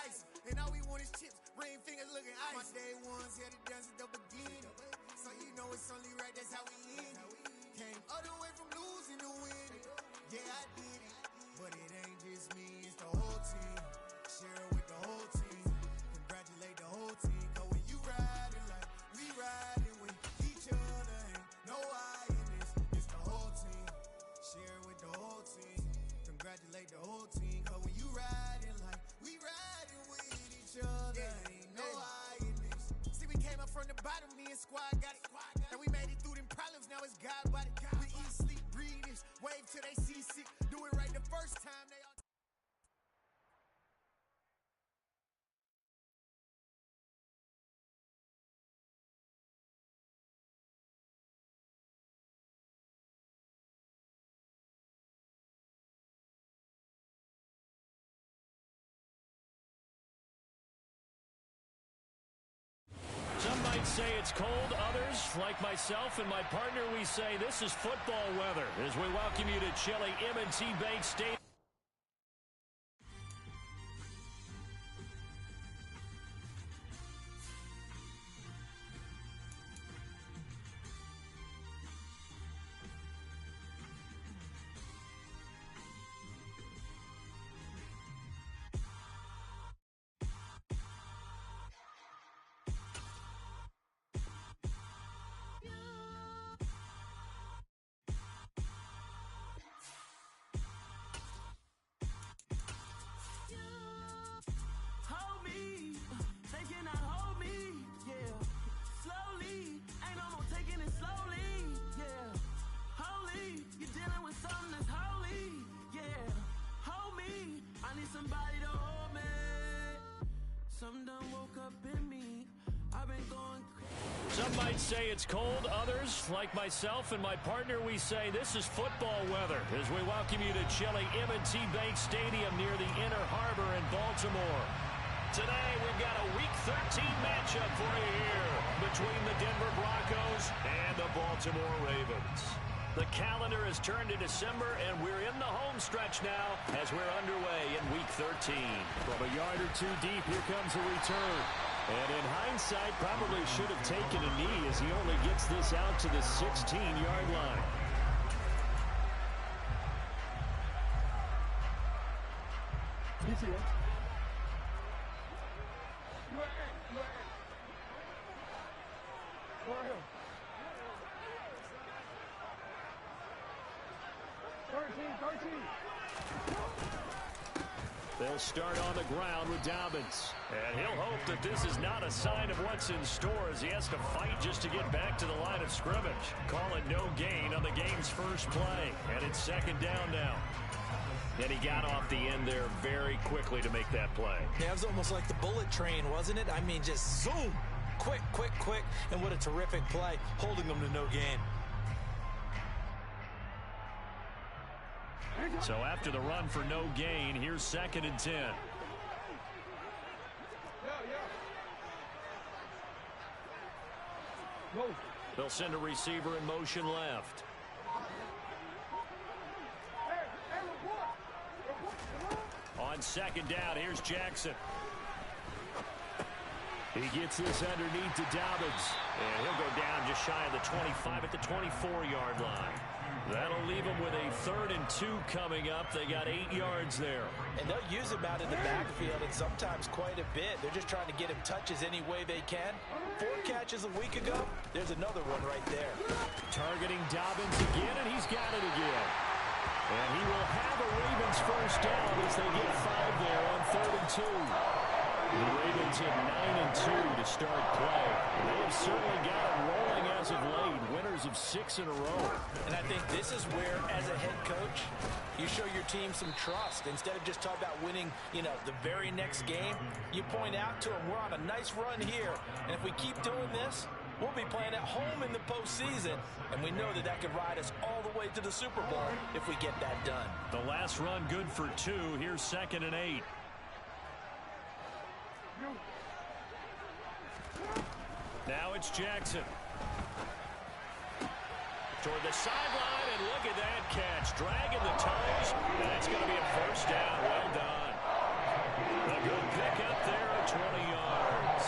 ice. And all we want is chips, ring fingers looking ice. My day ones here to dance at the beginning. So you know it's only right, that's how we end it. Came all the way from losing to winning. Yeah, I did it. But it ain't just me, it's the whole team. Share it with the whole team. Congratulate the whole team. Cause when you riding like we riding with each other, ain't no I in this. It's the whole team. Share it with the whole team. Congratulate the whole team. Cause when you riding like we riding with each other, ain't no I in this. See, we came up from the bottom, me and squad got it. And we made it through them problems, now it's God body. We eat, sleep, breathe this. Wave till they seasick. Do it right the first time they all. Some might say it's cold. Others, like myself and my partner, we say this is football weather as we welcome you to chilly M&T Bank Stadium. Some might say it's cold. Others, like myself and my partner, we say this is football weather as we welcome you to chilly M&T Bank Stadium near the Inner Harbor in Baltimore. Today, we've got a Week 13 matchup for you here between the Denver Broncos and the Baltimore Ravens. The calendar has turned to December, and we're in the home stretch now as we're underway in Week 13. From a yard or two deep, here comes a return. And in hindsight, probably should have taken a knee as he only gets this out to the 16-yard line. They'll start on the ground with Dobbins. And he'll hope that this is not a sign of what's in store as he has to fight just to get back to the line of scrimmage. Call it no gain on the game's first play. And it's second down now. And he got off the end there very quickly to make that play. Yeah, it was almost like the bullet train, wasn't it? I mean, just zoom. Quick, quick, quick. And what a terrific play, holding them to no gain. So after the run for no gain, here's 2nd and 10. They'll send a receiver in motion left. On 2nd down, here's Jackson. He gets this underneath to Dobbins. And he'll go down just shy of the 25 at the 24-yard line. That'll leave them with a 3rd and 2 coming up. They got 8 yards there. And they'll use him out in the backfield, and sometimes quite a bit. They're just trying to get him touches any way they can. 4 catches a week ago. There's another one right there. Targeting Dobbins again, and he's got it again. And he will have a Ravens first down as they get 5 there on 3rd and 2. The Ravens at 9 and 2 to start play. And they have certainly got it rolling as of late. Winners of 6 in a row. And I think this is where, as a head coach, you show your team some trust. Instead of just talking about winning, the very next game, you point out to them, we're on a nice run here. And if we keep doing this, we'll be playing at home in the postseason. And we know that could ride us all the way to the Super Bowl if we get that done. The last run good for 2. Here's 2nd and 8. Now it's Jackson. Toward the sideline, and look at that catch. Dragging the toes, and it's going to be a first down. Well done. A good pickup. yards.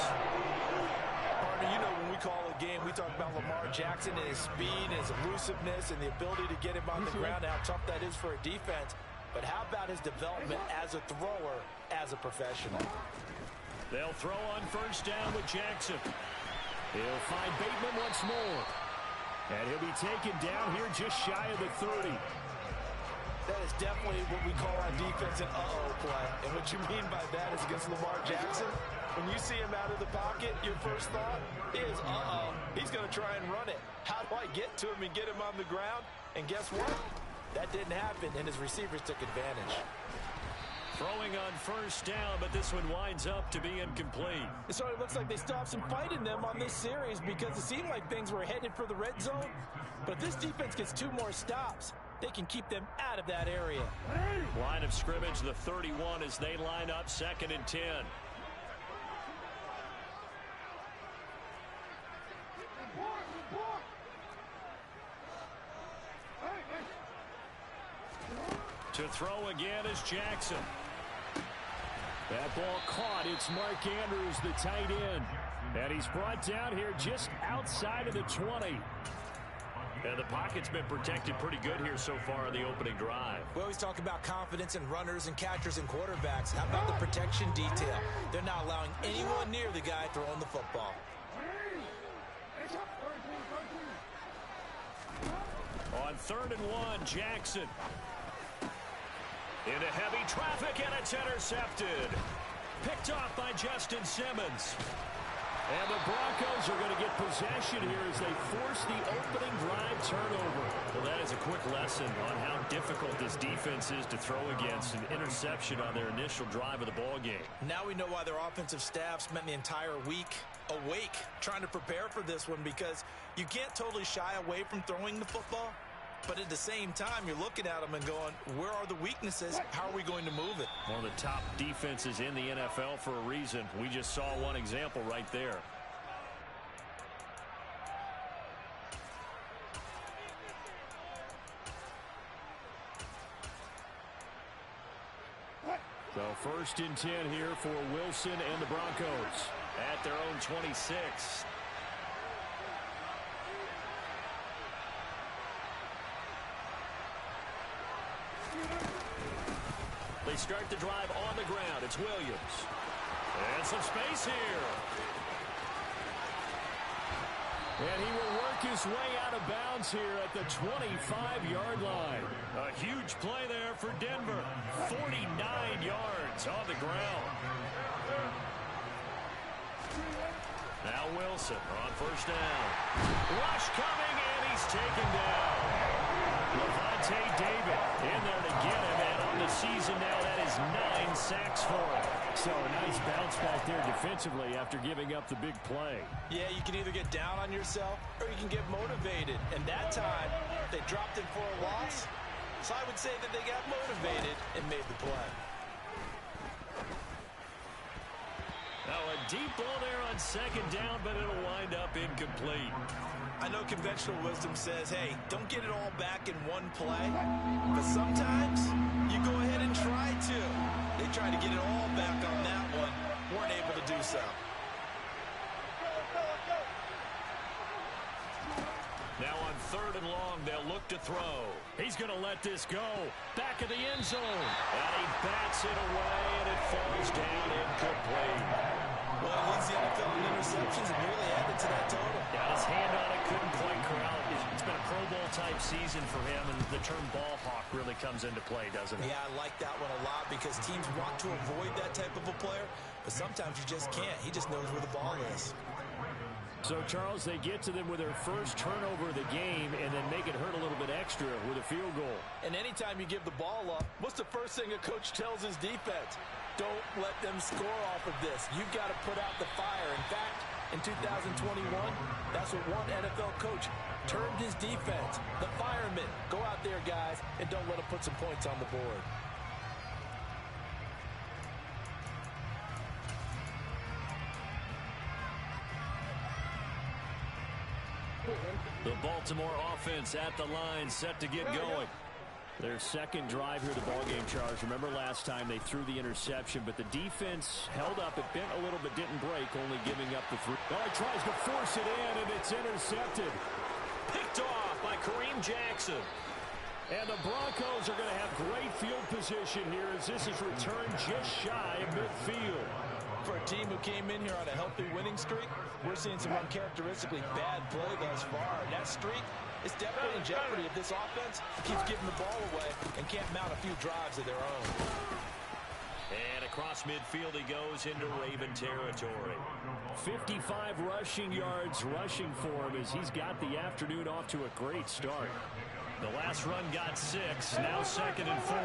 Partner, you know when we call a game, we talk about Lamar Jackson and his speed, and his elusiveness, and the ability to get him on the ground, and how tough that is for a defense. But how about his development as a thrower, as a professional? They'll throw on first down with Jackson. He'll find Bateman once more. And he'll be taken down here just shy of the 30. That is definitely what we call on defense an uh-oh play. And what you mean by that is against Lamar Jackson, when you see him out of the pocket, your first thought is, uh-oh, he's going to try and run it. How do I get to him and get him on the ground? And guess what? That didn't happen, and his receivers took advantage. Throwing on first down, but this one winds up to be incomplete. So it looks like they still have some fight in them on this series, because it seemed like things were headed for the red zone. But if this defense gets 2 more stops, they can keep them out of that area. Line of scrimmage, the 31, as they line up 2nd and 10. To throw again is Jackson. That ball caught. It's Mark Andrews, the tight end. And he's brought down here just outside of the 20. And the pocket's been protected pretty good here so far in the opening drive. We always talk about confidence in runners and catchers and quarterbacks. How about the protection detail? They're not allowing anyone near the guy throwing the football. On 3rd and 1, Jackson. Into heavy traffic, and it's intercepted. Picked off by Justin Simmons. And the Broncos are going to get possession here as they force the opening drive turnover. Well, that is a quick lesson on how difficult this defense is to throw against. An interception on their initial drive of the ball game. Now we know why their offensive staff spent the entire week awake trying to prepare for this one, because you can't totally shy away from throwing the football. But at the same time, you're looking at them and going, where are the weaknesses? How are we going to move it? One of the top defenses in the NFL for a reason. We just saw one example right there. So 1st and 10 here for Wilson and the Broncos at their own 26. They start the drive on the ground. It's Williams. And some space here. And he will work his way out of bounds here at the 25-yard line. A huge play there for Denver. 49 yards on the ground. Now Wilson on first down. Rush coming, and he's taken down. Levante David in there to get him, and on the season now, that is 9 sacks for him. So a nice bounce back there defensively after giving up the big play. Yeah, you can either get down on yourself or you can get motivated. And that time, they dropped him for a loss. So I would say that they got motivated and made the play. Now a deep ball there on 2nd down, but it'll wind up incomplete. I know conventional wisdom says, hey, don't get it all back in one play. But sometimes you go ahead and try to. They tried to get it all back on that one. Weren't able to do so. Now on 3rd and long, they'll look to throw. He's going to let this go. Back of the end zone. And he bats it away, and it falls down incomplete. Well, he leads the NFL in interceptions and nearly added to that total. Got his hand on it, couldn't quite corral it. It's been a Pro Bowl-type season for him, and the term ball hawk really comes into play, doesn't it? Yeah, I like that one a lot because teams want to avoid that type of a player, but sometimes you just can't. He just knows where the ball is. So, Charles, they get to them with their first turnover of the game and then make it hurt a little bit extra with a field goal. And anytime you give the ball up, what's the first thing a coach tells his defense? Don't let them score off of this. You've got to put out the fire. In fact, in 2021, that's what one NFL coach termed his defense. The firemen. Go out there, guys, and don't let them put some points on the board. The Baltimore offense at the line, set to get going. Their second drive here, the ballgame, Charles. Remember last time they threw the interception, but the defense held up. It bent a little but didn't break, only giving up the 3. Oh, he tries to force it in, and it's intercepted. Picked off by Kareem Jackson. And the Broncos are going to have great field position here as this is returned just shy of midfield. For a team who came in here on a healthy winning streak, we're seeing some uncharacteristically bad play thus far. And that streak is definitely in jeopardy if this offense keeps giving the ball away and can't mount a few drives of their own. And across midfield he goes into Raven territory. 55 rushing yards rushing for him as he's got the afternoon off to a great start. The last run got 6, now 2nd and 4.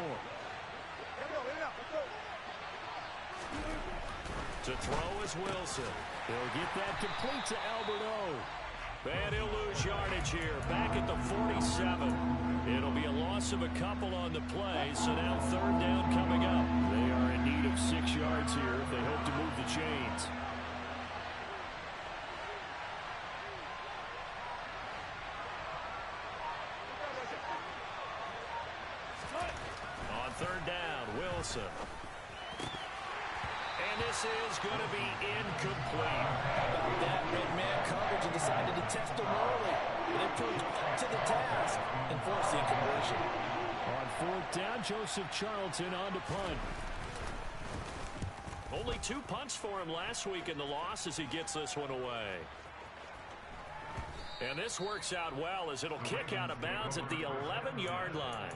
To throw is Wilson. He'll get that complete to Albert O. And he'll lose yardage here, back at the 47. It'll be a loss of a couple on the play, so now 3rd down coming up. They are in need of 6 yards here if they hope to move the chains. On 3rd down, Wilson. And this is going to be incomplete. That man coverage and decided to test him early. And it proved up to the task and forced the incompletion. On 4th down, Joseph Charlton on to punt. Only 2 punts for him last week in the loss as he gets this one away. And this works out well as it'll kick out of bounds at the 11-yard line.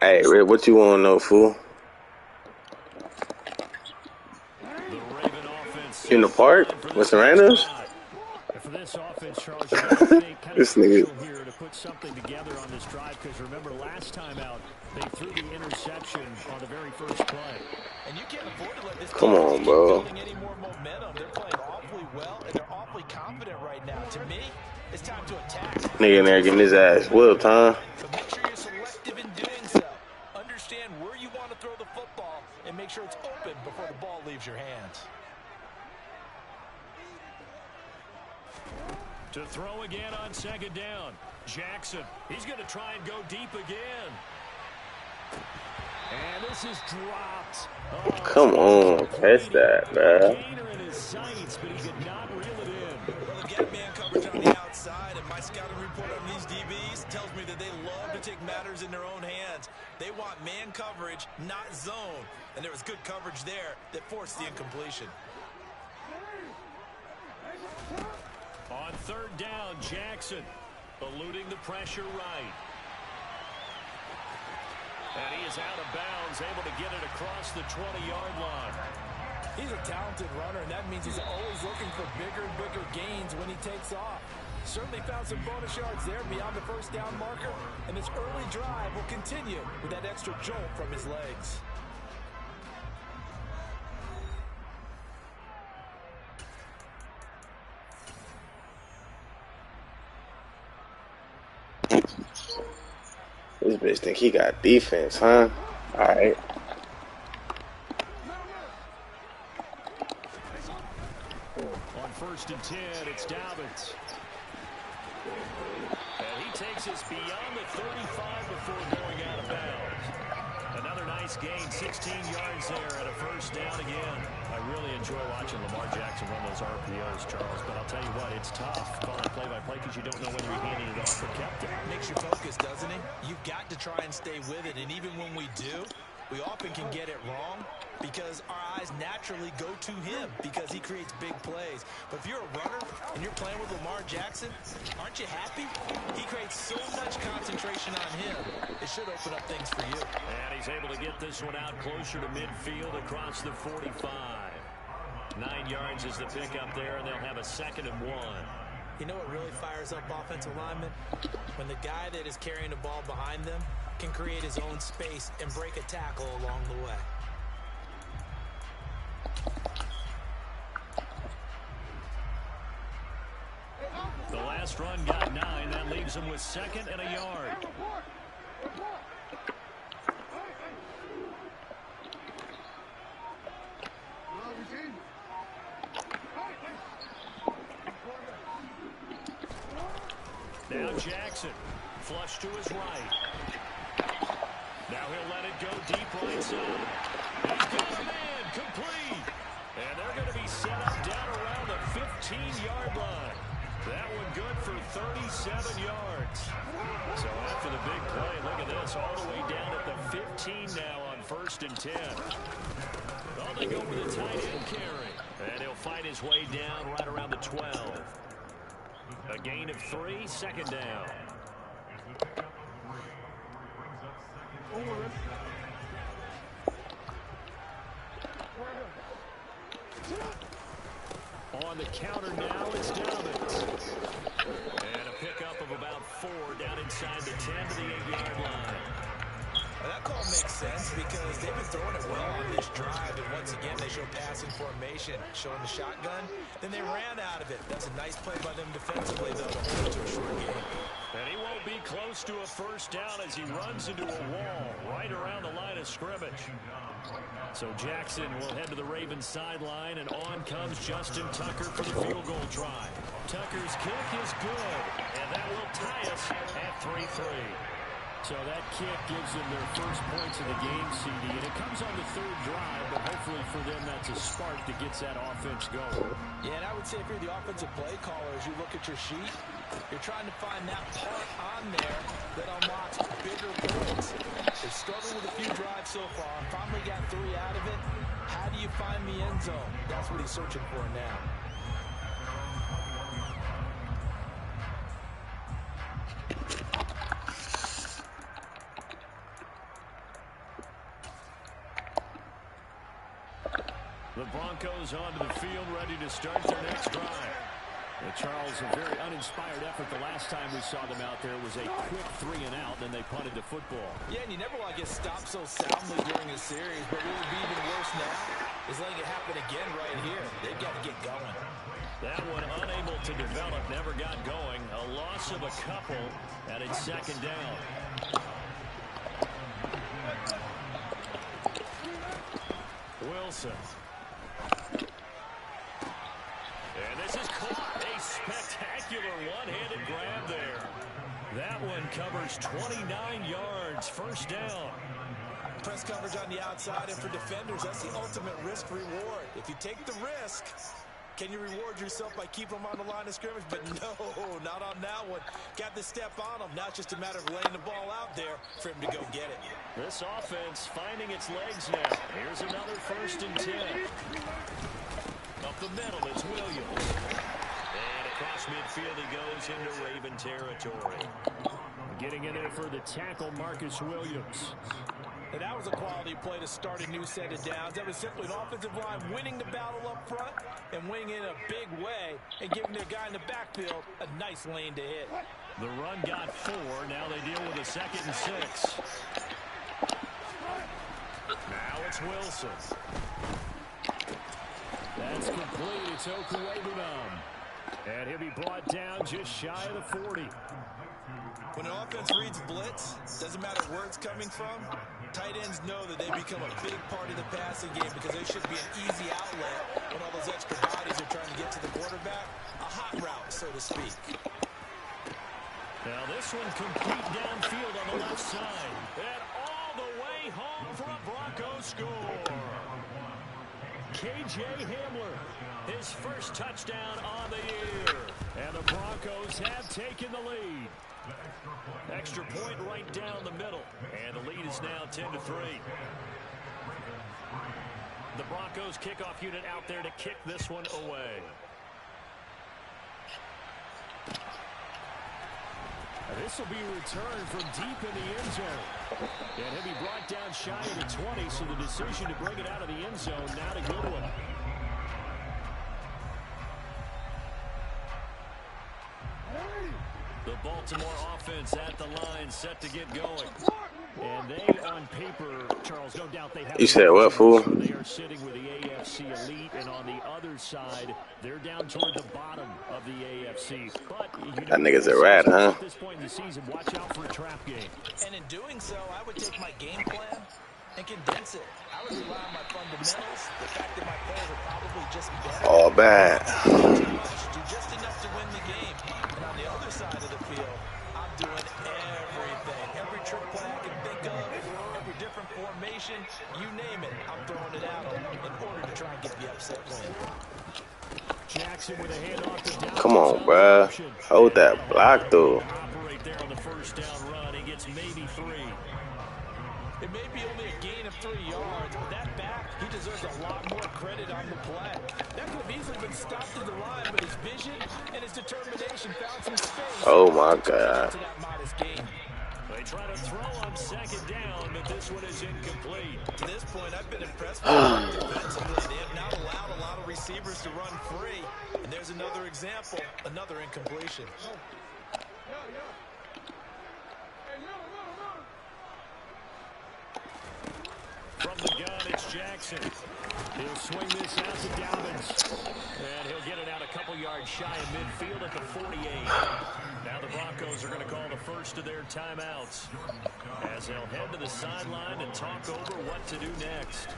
Hey, Rick, what you want to know, fool? You in the park with Serenos? For this offense, Charles, you gotta think kind of crucial here to put something together on this drive because remember last time out they threw the interception on the very first play. And you can't afford to let this Come on, bro. Building any more momentum. They're playing awfully well and they're awfully confident right now. To me, it's time to attack. Nigga in there getting his ass whooped, huh? But make sure you're selective in doing so. Understand where you want to throw the football and make sure it's open before the ball leaves your hands. To throw again on 2nd down. Jackson, he's going to try and go deep again. And this is dropped. Oh, come on, catch that, man. Gainer in his sights, but he could not reel it in. Well, the gap man coverage on the outside, and my scouting report on these DBs tells me that they love to take matters in their own hands. They want man coverage, not zone. And there was good coverage there that forced the incompletion. On 3rd down, Jackson eluding the pressure right. And he is out of bounds, able to get it across the 20-yard line. He's a talented runner, and that means he's always looking for bigger and bigger gains when he takes off. Certainly found some bonus yards there beyond the 1st down marker, and this early drive will continue with that extra jolt from his legs. This bitch think he got defense, huh? Alright. On 1st and 10, it's Dobbins. And he takes us beyond the 35 before going out of bounds. Another nice gain, 16 yards there and a 1st down again. I really enjoy watching Lamar Jackson run those RPOs, Charles, but I'll tell you what, it's tough calling play-by-play because you don't know whether he handed it off or kept it. Makes you focus, doesn't it? You've got to try and stay with it, and even when we do, we often can get it wrong because our eyes naturally go to him because he creates big plays. But if you're a runner and you're playing with Lamar Jackson, aren't you happy? He creates so much concentration on him. It should open up things for you. And he's able to get this one out closer to midfield across the 45. 9 yards is the pickup there, and they'll have a 2nd and 1. You know what really fires up offensive linemen? When the guy that is carrying the ball behind them can create his own space and break a tackle along the way. The last run got 9. That leaves him with 2nd and a yard. Now Jackson, flush to his right. Now he'll let it go deep right side. He's got a man, complete. And they're going to be set up down around the 15-yard line. That one good for 37 yards. So after the big play, look at this, all the way down at the 15 now on 1st and 10. Well, they go for the tight end carry. And he'll fight his way down right around the 12. A gain of 3, 2nd down. On the counter now, it's Dobbins. And a pickup of about 4 down inside the 10 to the 8-yard line. Well, that call makes sense because they've been throwing it well on this drive, and once again they show passing formation, showing the shotgun. Then they ran out of it. That's a nice play by them defensively, though, to hold it to a short game. And he won't be close to a 1st down as he runs into a wall right around the line of scrimmage. So Jackson will head to the Ravens sideline, and on comes Justin Tucker for the field goal try. Tucker's kick is good, and that will tie us at 3-3. So that kick gives them their first points of the game, CD, and it comes on the 3rd drive, but hopefully for them that's a spark that gets that offense going. Yeah, and I would say if you're the offensive play caller, as you look at your sheet, you're trying to find that part on there that unlocks bigger points. They've struggled with a few drives so far, finally got 3 out of it. How do you find the end zone? That's what he's searching for now. The Broncos onto the field, ready to start their next drive. Charles, a very uninspired effort the last time we saw them out there. It was a quick 3 and out, then they punted the football. Yeah, and you never want to get stopped so soundly during a series, but what would be even worse now is letting it happen again right here. They've got to get going. That one unable to develop, never got going. A loss of a couple, and it's 2nd down. Wilson. And this is caught. A spectacular one-handed grab there. That one covers 29 yards. 1st down. Press coverage on the outside, and for defenders, that's the ultimate risk-reward. If you take the risk, can you reward yourself by keeping them on the line of scrimmage? But no, not on that one. Got the step on them. Now it's just a matter of laying the ball out there for him to go get it. This offense finding its legs now. Here's another 1st and 10. Up the middle, it's Williams. And across midfield he goes into Raven territory. Getting in there for the tackle, Marcus Williams. And that was a quality play to start a new set of downs. That was simply an offensive line winning the battle up front and winning it in a big way and giving their guy in the backfield a nice lane to hit. The run got 4. Now they deal with a 2nd and 6. Now it's Wilson. That's complete. It's Okuwebunam. And he'll be brought down just shy of the 40. When an offense reads blitz, doesn't matter where it's coming from, tight ends know that they become a big part of the passing game because they should be an easy outlet when all those extra bodies are trying to get to the quarterback. A hot route, so to speak. Now this one complete downfield on the left side. And all the way home for a Broncos score. KJ Hamler, his first touchdown on the year. And the Broncos have taken the lead. Extra point right down the middle. And the lead is now 10-3. The Broncos kickoff unit out there to kick this one away. This will be returned from deep in the end zone. And he'll be brought down shy of the 20, so the decision to bring it out of the end zone, not a good one. The Baltimore offense at the line, set to get going. And they, on paper, Charles, no doubt they have... You said what, fool? They are sitting with the AFC elite, and on the other side, they're down toward the bottom of the AFC. But you know, that nigga's a rat, huh? At this point in the season, watch out for a trap game. And in doing so, I would take my game plan and condense it. I would rely on my fundamentals, the fact that my players are probably just better. All bad. Do just enough to win the game. And on the other side of the field, upset win. Jackson with a handoff to Dalvin. Come on, bruh. Hold that block, though. Operate there on the first down run. He gets maybe 3. It may be only a gain of 3 yards, but that back, he deserves a lot more credit on the play. That could have easily been stopped at the line, but his vision and his determination found some space. Oh, my God. To that modest gain. They try to throw on second down, but this one is incomplete. To this point, I've been impressed with them defensively. They have not allowed a lot of receivers to run free. And there's another example, another incompletion. From the gun, it's Jackson. He'll swing this out to Dobbins. And he'll get it out a couple yards shy of midfield at the 48. Now the Broncos are going to call the first of their timeouts as they'll head to the sideline and talk over what to do next.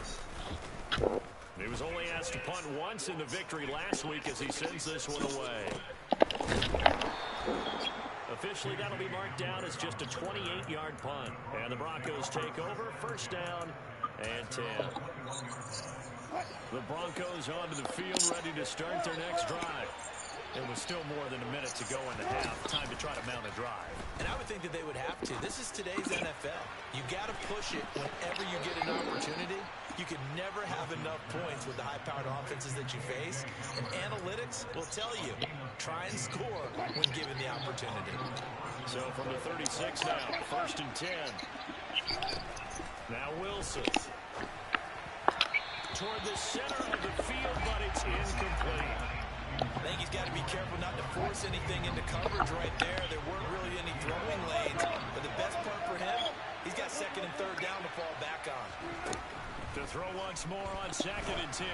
He was only asked to punt once in the victory last week as he sends this one away. Officially, that'll be marked down as just a 28-yard punt. And the Broncos take over, first down and 10. The Broncos onto the field, ready to start their next drive. It was still more than a minute to go in the half. Time to try to mount a drive. And I would think that they would have to. This is today's NFL. You got to push it whenever you get an opportunity. You can never have enough points with the high-powered offenses that you face. And analytics will tell you, try and score when given the opportunity. So from the 36 now, first and 10. Now Wilson. Toward the center of the field, but it's incomplete. I think he's got to be careful not to force anything into coverage right there. There weren't really any throwing lanes. But the best part for him, he's got second and third down to fall back on. To throw once more on second and 10.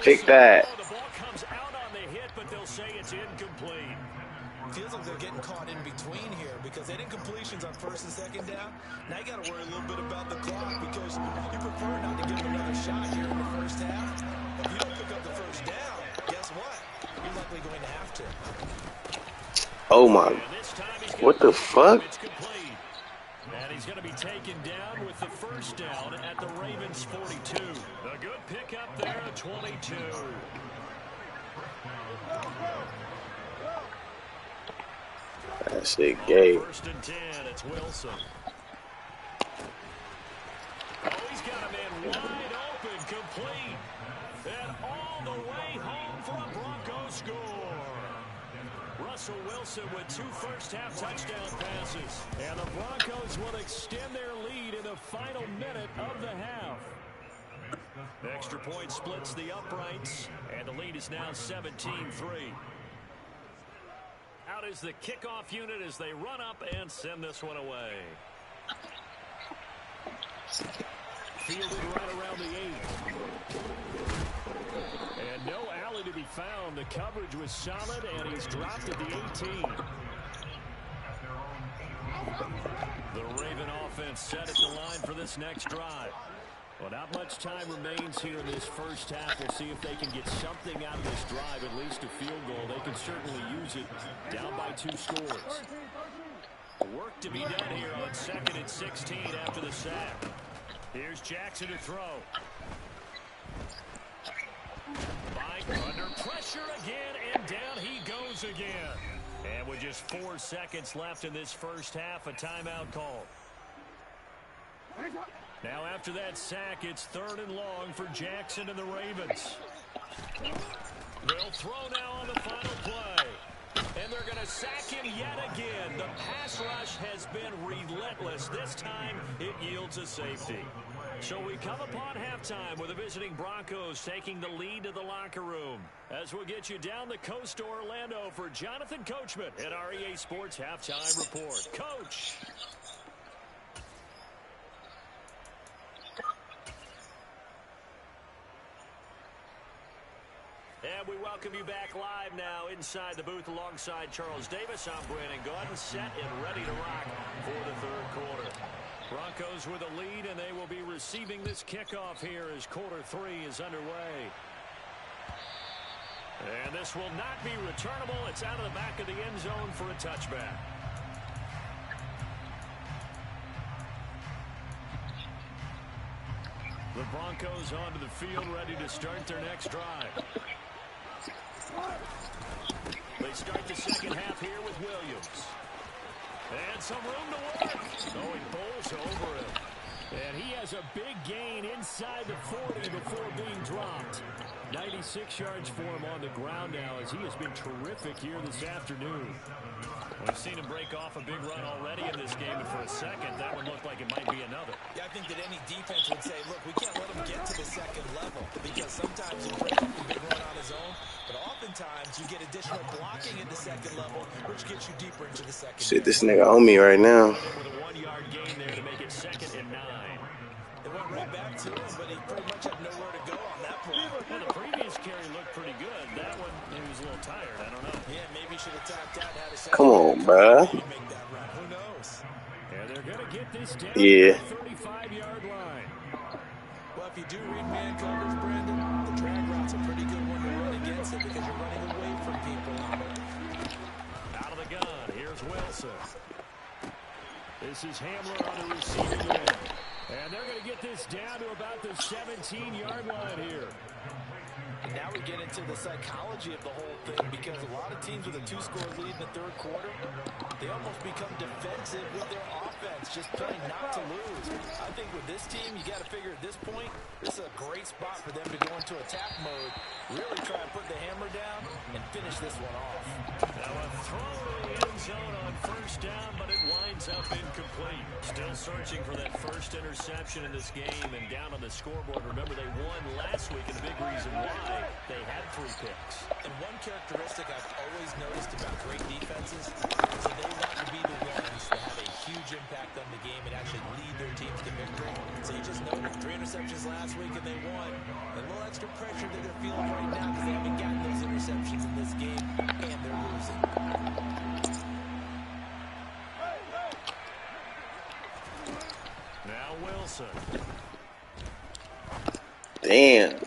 Pick that. The ball comes out on the hit, but they'll say it's incomplete. Feels like they're getting caught in between here because they didn't completions on first and second down. Now you got to worry a little bit about the clock because you prefer not to give them another shot here in the first half. If you don't pick up the first down, guess what? You're likely going to have to. Oh, my. What the fuck? It's complete. And he's going to be taken down with the first down at the Ravens 42. A good pickup there at 22. That shit gay. First and 10, it's Wilson. Oh, he's got a man wide open, complete. And all the way home for a Broncos score. Russell Wilson with 2 first-half touchdown passes. And the Broncos will extend their lead in the final minute of the half. Extra point splits the uprights, and the lead is now 17-3. Out is the kickoff unit as they run up and send this one away. Fielded right around the 8. And no alley to be found. The coverage was solid, and he's dropped at the 18. The Raven offense set at the line for this next drive. Well, not much time remains here in this first half. We'll see if they can get something out of this drive, at least a field goal. They can certainly use it down by 2 scores. Work to be done here on second and 16 after the sack. Here's Jackson to throw. Mike under pressure again, and down he goes again. And with just 4 seconds left in this first half, a timeout call. Now after that sack, it's 3rd and long for Jackson and the Ravens. They'll throw now on the final play. And they're going to sack him yet again. The pass rush has been relentless. This time, it yields a safety. So we come upon halftime with the visiting Broncos taking the lead to the locker room. As we'll get you down the coast to Orlando for Jonathan Coachman at our EA Sports Halftime Report. Coach. And we welcome you back live now inside the booth alongside Charles Davis. I'm Brandon Gaudin, set and ready to rock for the 3rd quarter. Broncos with a lead, and they will be receiving this kickoff here as quarter 3 is underway. And this will not be returnable. It's out of the back of the end zone for a touchback. The Broncos onto the field, ready to start their next drive. They start the second half here with Williams. And some room to work. Oh, he bowls over it. And he has a big gain inside the 40 before being dropped. 96 yards for him on the ground now, as he has been terrific here this afternoon. We've seen him break off a big run already in this game, and for a second, that one looked like it might be another. Yeah, I think that any defense would say, look, we can't let him get to the second level, because sometimes he breaks off a big run on his own, but oftentimes you get additional blocking at the second level, which gets you deeper into the second. Shit, this nigga on me right now. With a 1-yard gain there to make it 2nd and 9. It went right back to him, but he pretty much had nowhere to go on that play. Well, the previous carry looked pretty good. That one, he was a little tired. I don't know. Yeah, maybe he should have tapped out and had a second. Come on, bruh. Make that run. Who knows? And they're going to get this down Yeah. to the 35-yard line. Well, if you do read man coverage, Brandon, the drag route's a pretty good one to run against it because you're running away from people. Out of the gun, here's Wilson. This is Hamler on the receiving end. And they're going to get this down to about the 17-yard line here. And now we get into the psychology of the whole thing, because a lot of teams with a 2-score lead in the third quarter, they almost become defensive with their offense, just playing not to lose. I think with this team, you got to figure at this point, this is a great spot for them to go into attack mode, really try and put the hammer down and finish this one off. Now a throw in the end zone on first down, but it winds up incomplete. Still searching for that first interception in this game, and down on the scoreboard. Remember, they won last week, and a big reason why. They had 3 picks. And one characteristic I've always noticed about great defenses is that they want to be the ones that have a huge impact on the game and actually lead their teams to victory. So you just noted 3 interceptions last week and they won. A little extra pressure that they're feeling right now because they haven't gotten those interceptions in this game and they're losing. Now Wilson. Damn.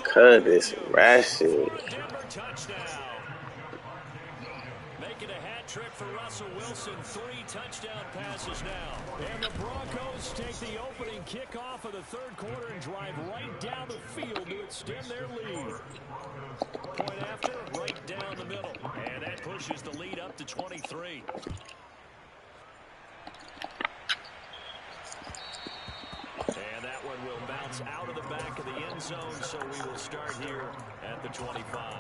Cut this ratchet. Denver touchdown. Making a hat trick for Russell Wilson. 3 touchdown passes now. And the Broncos take the opening kickoff of the third quarter and drive right down the field to extend their lead. Point after, right down the middle. And that pushes the lead up to 23. And that one will bounce out of the back of the end zone, so we will start here at the 25.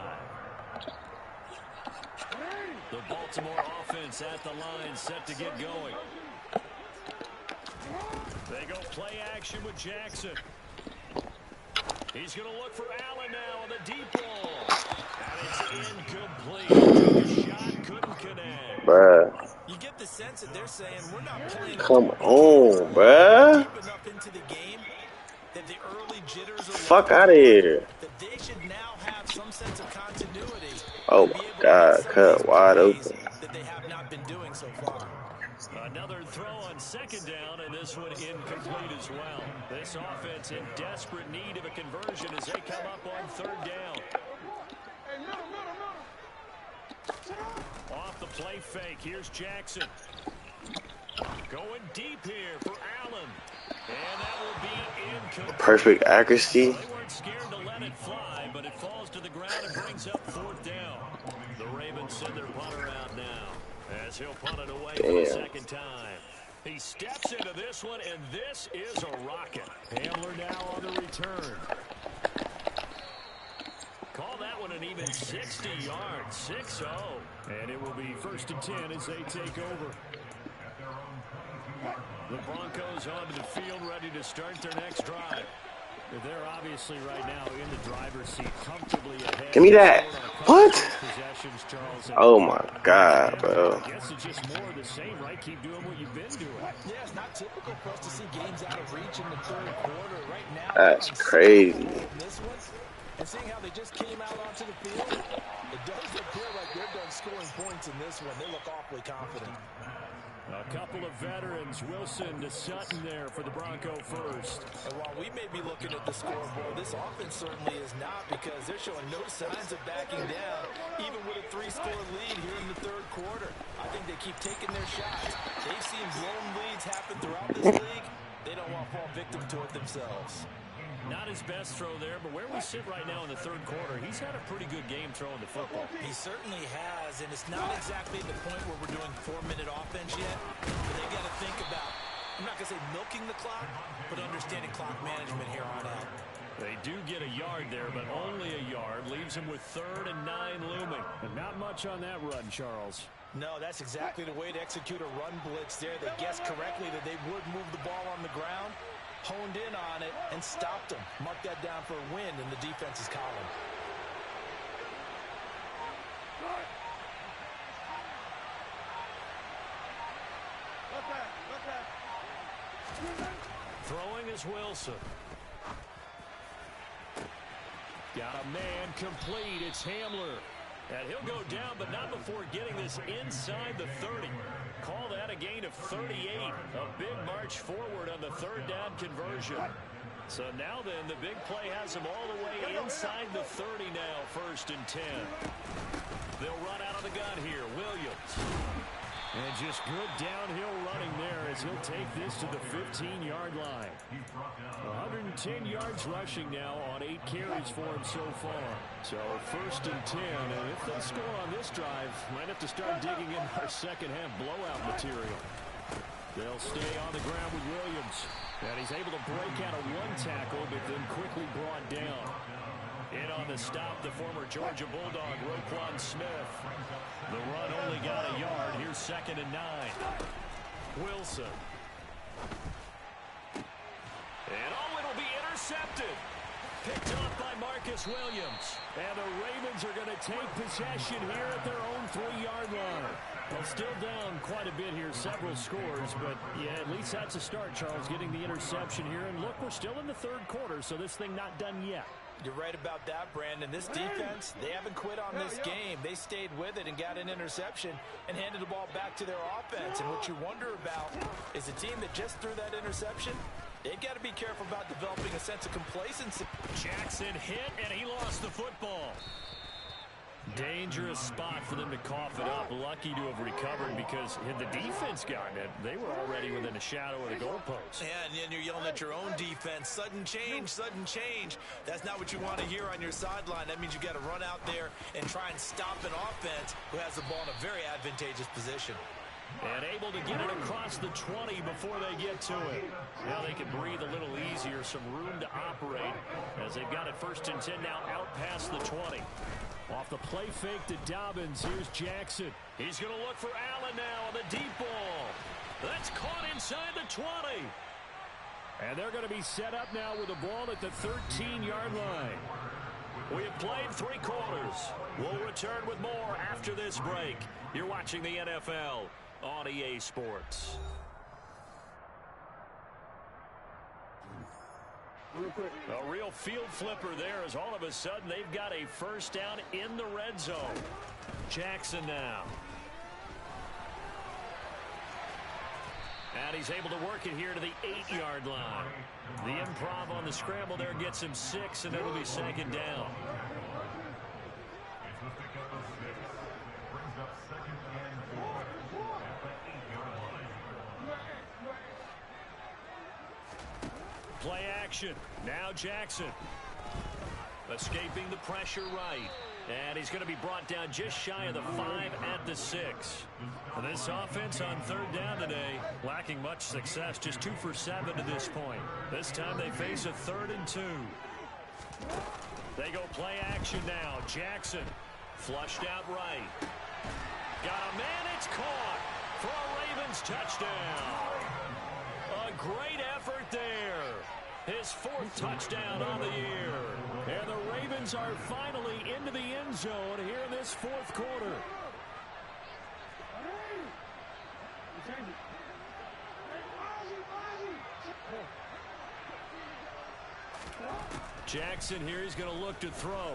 The Baltimore offense at the line, set to get going. They go play action with Jackson. He's going to look for Allen now on the deep ball. And it's incomplete. Took a shot, couldn't connect. Bruh. You get the sense that they're saying we're not playing. Come on, bruh. Deep enough into the game that the early jitters are Fuck out of here. that they should now have some sense of continuity. Oh my God, cut wide open. That they have not been doing so far. Another throw on second down, and this one incomplete as well. This offense in desperate need of a conversion as they come up on third down. Off the play fake, here's Jackson. Going deep here for Allen. And that will be incomplete. Perfect accuracy. They weren't scared to let it fly, but it falls to the ground and brings up fourth down. The Ravens send their punter out now as he'll punt it away for the second time. He steps into this one, and this is a rocket. Hamler now on the return. Call that one an even 60 yards, 6-0. And it will be 1st and 10 as they take over. The Broncos onto the field, ready to start their next drive. They're obviously right now in the driver's seat, comfortably ahead. Give me that. What? Oh my God, bro. I guess it's just more of the same, right? Keep doing what you've been doing. Yeah, it's not typical for us to see games out of reach in the third quarter. Right now, That's crazy. And seeing how they just came out onto the field, it does appear like they're done scoring points in this one. They look awfully confident. A couple of veterans, Wilson to Sutton there for the Bronco first. And while we may be looking at the scoreboard, this offense certainly is not, because they're showing no signs of backing down, even with a 3-score lead here in the third quarter. I think they keep taking their shots. They've seen blown leads happen throughout this league. They don't want fall victim to it themselves. Not his best throw there, but where we sit right now in the third quarter, he's had a pretty good game throwing the football. He certainly has, and it's not exactly the point where we're doing 4-minute offense yet, but they got to think about, I'm not going to say milking the clock, but understanding clock management here on out. They do get a yard there, but only a yard. Leaves him with 3rd and 9 looming. And not much on that run, Charles. No, that's exactly the way to execute a run blitz there. They guessed correctly that they would move the ball on the ground, honed in on it, and stopped them. Mark that down for a win in the defense's column. Throwing is Wilson. Got a man complete. It's Hamler. And he'll go down, but not before getting this inside the 30. Call that a gain of 38. A big march forward on the 3rd down conversion. So now then, the big play has him all the way inside the 30 now, 1st and 10. They'll run out of the gun here. Williams. And just good downhill running there as he'll take this to the 15-yard line. 110 yards rushing now on 8 carries for him so far. So 1st and 10, and if they score on this drive, might have to start digging in our second-half blowout material. They'll stay on the ground with Williams. And he's able to break out of 1 tackle, but then quickly brought down. In on the stop, the former Georgia Bulldog, Roquan Smith. The run only got a yard. Here's 2nd and 9. Wilson. And it'll be intercepted. Picked off by Marcus Williams. And the Ravens are going to take possession here at their own 3-yard line. Well, still down quite a bit here, several scores, but yeah, at least that's a start, Charles, getting the interception here. And look, we're still in the 3rd quarter, so this thing not done yet. You're right about that, Brandon. This defense, they haven't quit on this game. They stayed with it and got an interception and handed the ball back to their offense. And what you wonder about is a team that just threw that interception, they've got to be careful about developing a sense of complacency. Jackson hit, and he lost the football. Dangerous spot for them to cough it up. Lucky to have recovered because had the defense gotten it, they were already within a shadow of the goalpost. Yeah, and then you're yelling at your own defense. Sudden change, sudden change. That's not what you want to hear on your sideline. That means you got to run out there and try and stop an offense who has the ball in a very advantageous position. And able to get it across the 20 before they get to it. Now they can breathe a little easier, some room to operate as they've got it 1st and 10 now out past the 20. Off the play fake to Dobbins. Here's Jackson. He's going to look for Allen now on the deep ball. That's caught inside the 20. And they're going to be set up now with the ball at the 13-yard line. We have played 3 quarters. We'll return with more after this break. You're watching the NFL on EA Sports. A real field flipper there as all of a sudden they've got a 1st down in the red zone. Jackson now. And he's able to work it here to the 8-yard line. The improv on the scramble there gets him 6, and it'll be 2nd down. Play action. Now Jackson. Escaping the pressure right. And he's going to be brought down just shy of the 5 at the 6. This offense on 3rd down today, lacking much success. Just 2 for 7 to this point. This time they face a 3rd and 2. They go play action now. Jackson flushed out right. Got a man. It's caught for a Ravens touchdown. A great effort there. His 4th touchdown on the year. And the Ravens are finally into the end zone here in this 4th quarter. Jackson here, he's going to look to throw.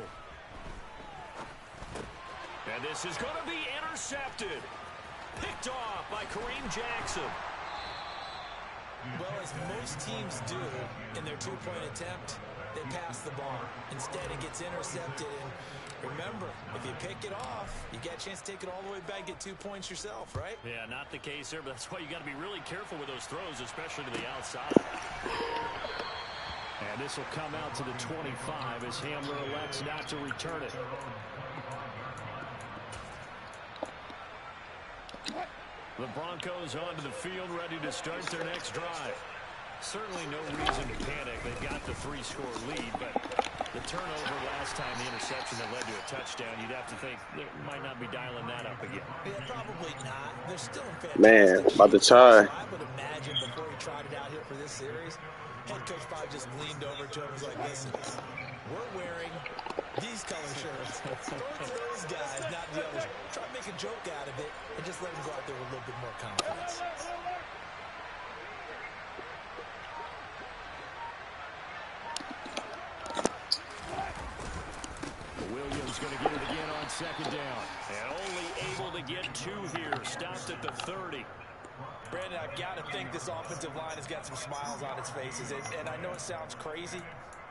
And this is going to be intercepted. Picked off by Kareem Jackson. Well, as most teams do in their 2-point attempt, they pass the ball. Instead, it gets intercepted. And remember, if you pick it off, you get a chance to take it all the way back, get 2 points yourself, right? Yeah, not the case there, but that's why you got to be really careful with those throws, especially to the outside. And this will come out to the 25 as Hamler elects not to return it. The Broncos onto the field, ready to start their next drive. Certainly no reason to panic. They've got the 3-score lead, but the turnover last time, the interception that led to a touchdown, you'd have to think they might not be dialing that up again. Yeah, probably not. They're still in fantastic Man, about to try. I would imagine before he tried it out here for this series, head coach probably just leaned over to him and was like, listen, we're wearing these color shirts. Throw it to those guys, not the others. Try to make a joke out of it and just let them go out there with a little bit more confidence. Williams going to get it again on second down. And only able to get 2 here. Stopped at the 30. Brandon, I've got to think this offensive line has got some smiles on its faces. And I know it sounds crazy,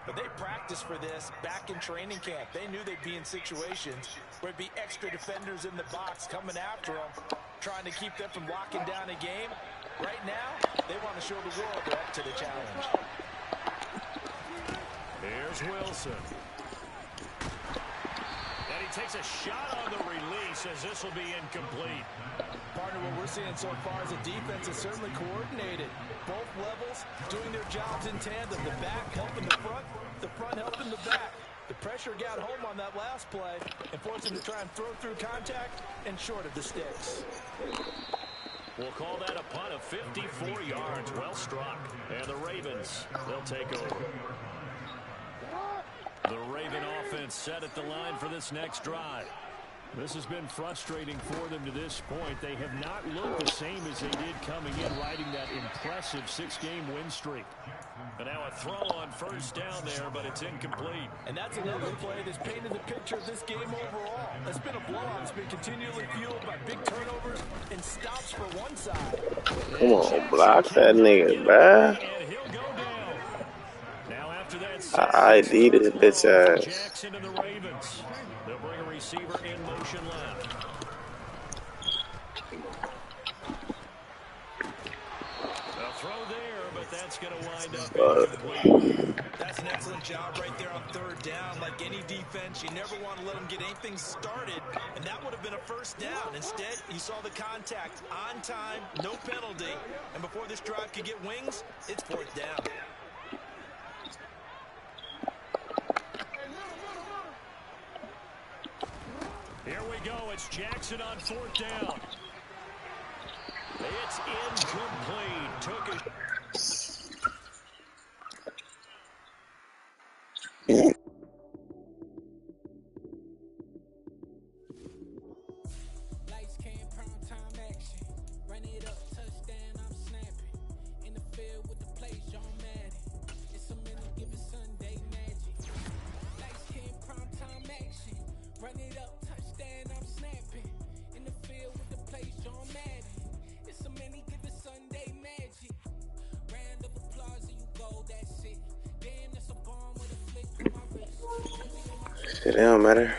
but they practiced for this back in training camp. They knew they'd be in situations where it'd be extra defenders in the box coming after them, trying to keep them from locking down a game. Right now, they want to show the world they're up to the challenge. Here's Wilson. And he takes a shot on the release as this will be incomplete. Partner, what we're seeing so far is the defense is certainly coordinated. Both levels doing their jobs in tandem. The back helping the front helping the back. The pressure got home on that last play and forced him to try and throw through contact and short of the sticks. We'll call that a punt of 54 yards. Well struck. And the Ravens, they'll take over. The Raven offense set at the line for this next drive. This has been frustrating for them to this point. They have not looked the same as they did coming in, riding that impressive 6-game win streak. And now a throw on first down there, but it's incomplete. And that's another play that's painted the picture of this game overall. It's been a blowout. It's been continually fueled by big turnovers and stops for one side. Come on, block that nigga, man. And he'll go down. Now after that, I ID this bitch ass. Jackson to the Ravens. They'll bring a receiver in motion left. A throw there, but that's going to wind up incomplete. That's an excellent job right there on third down. Like any defense, you never want to let them get anything started, and that would have been a first down. Instead, you saw the contact on time, no penalty, and before this drive could get wings, it's fourth down. Here we go. It's Jackson on fourth down. It's incomplete. Took it. Lights came, prime time action. Run it up, touchdown, I'm snapping. In the field with the play, John Madden. It's a minute, give it Sunday magic. Lights came, prime time action. Run it up, touchdown, I'm snapping. In the field with the play, John Madden. It's a minute, give it Sunday magic. Round of applause and you go, that's it. Damn, that's a bomb with a flick on my wrist. It don't matter.